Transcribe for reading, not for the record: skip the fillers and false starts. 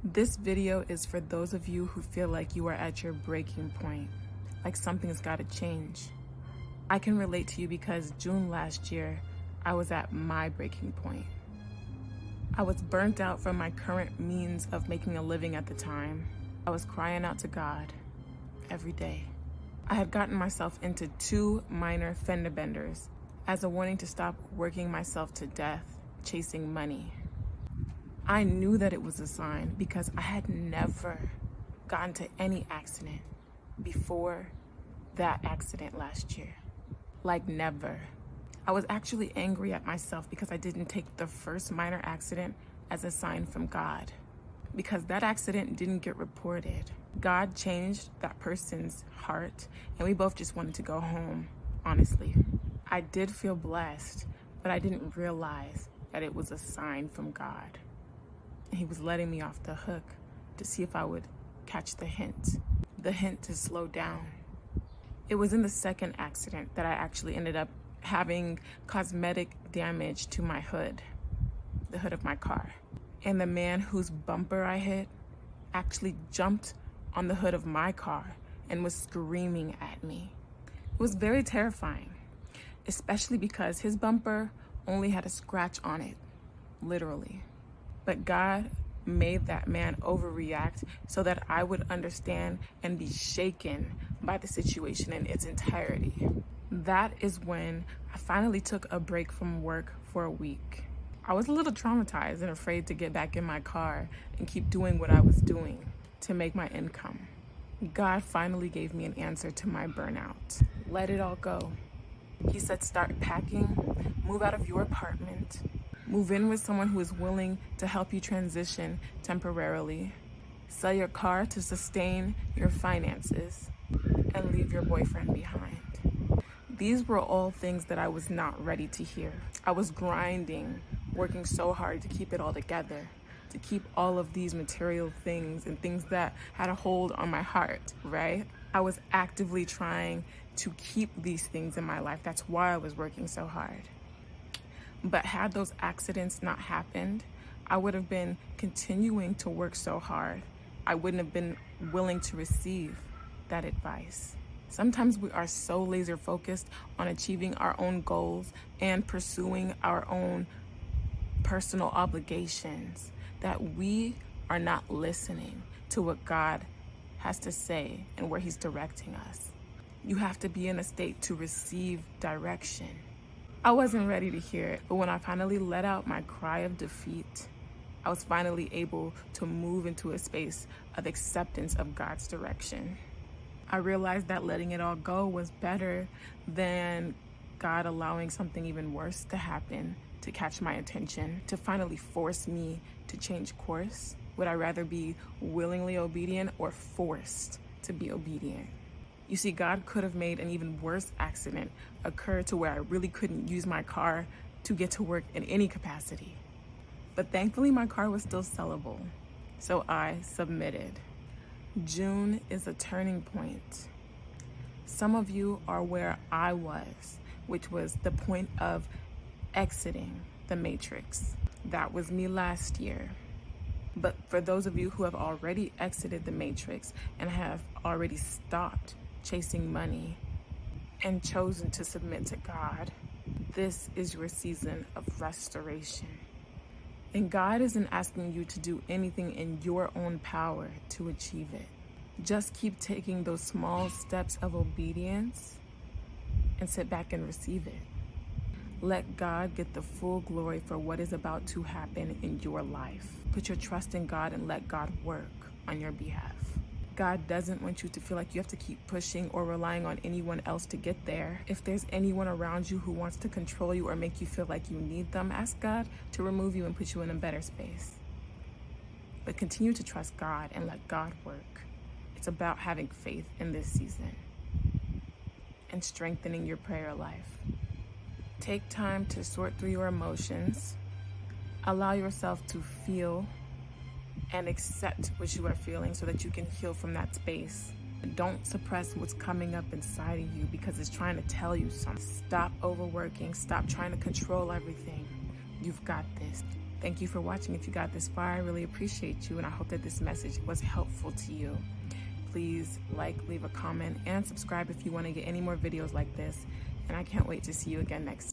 This video is for those of you who feel like you are at your breaking point, like something's got to change. I can relate to you because June last year, I was at my breaking point. I was burnt out from my current means of making a living at the time. I was crying out to God every day. I had gotten myself into 2 minor fender benders as a warning to stop working myself to death, chasing money. I knew that it was a sign because I had never gotten to any accident before that accident last year. Like never. I was actually angry at myself because I didn't take the first minor accident as a sign from God. Because that accident didn't get reported. God changed that person's heart and we both just wanted to go home, honestly. I did feel blessed, but I didn't realize that it was a sign from God. He was letting me off the hook to see if I would catch the hint to slow down. It was in the second accident that I actually ended up having cosmetic damage to my hood, the hood of my car. And the man whose bumper I hit actually jumped on the hood of my car and was screaming at me. It was very terrifying, especially because his bumper only had a scratch on it, literally. But God made that man overreact so that I would understand and be shaken by the situation in its entirety. That is when I finally took a break from work for a week. I was a little traumatized and afraid to get back in my car and keep doing what I was doing to make my income. God finally gave me an answer to my burnout. Let it all go. He said, start packing, move out of your apartment, move in with someone who is willing to help you transition temporarily. Sell your car to sustain your finances and leave your boyfriend behind. These were all things that I was not ready to hear. I was grinding, working so hard to keep it all together, to keep all of these material things and things that had a hold on my heart, right? I was actively trying to keep these things in my life. That's why I was working so hard. But had those accidents not happened, I would have been continuing to work so hard. I wouldn't have been willing to receive that advice. Sometimes we are so laser focused on achieving our own goals and pursuing our own personal obligations that we are not listening to what God has to say and where He's directing us. You have to be in a state to receive direction. I wasn't ready to hear it, but when I finally let out my cry of defeat, I was finally able to move into a space of acceptance of God's direction. I realized that letting it all go was better than God allowing something even worse to happen to catch my attention, to finally force me to change course. Would I rather be willingly obedient or forced to be obedient? You see, God could have made an even worse accident occur to where I really couldn't use my car to get to work in any capacity. But thankfully, my car was still sellable, so I submitted. June is a turning point. Some of you are where I was, which was the point of exiting the matrix. That was me last year. But for those of you who have already exited the matrix and have already stopped chasing money and chosen to submit to God, this is your season of restoration. And God isn't asking you to do anything in your own power to achieve it. Just keep taking those small steps of obedience and sit back and receive it. Let God get the full glory for what is about to happen in your life. Put your trust in God and let God work on your behalf. God doesn't want you to feel like you have to keep pushing or relying on anyone else to get there. If there's anyone around you who wants to control you or make you feel like you need them, ask God to remove you and put you in a better space. But continue to trust God and let God work. It's about having faith in this season and strengthening your prayer life. Take time to sort through your emotions. Allow yourself to feel and accept what you are feeling so that you can heal from that space. Don't suppress what's coming up inside of you because it's trying to tell you something. Stop overworking. Stop trying to control everything. You've got this. Thank you for watching. If you got this far, I really appreciate you, and I hope that this message was helpful to you. Please like, leave a comment, and subscribe if you want to get any more videos like this. And I can't wait to see you again next time.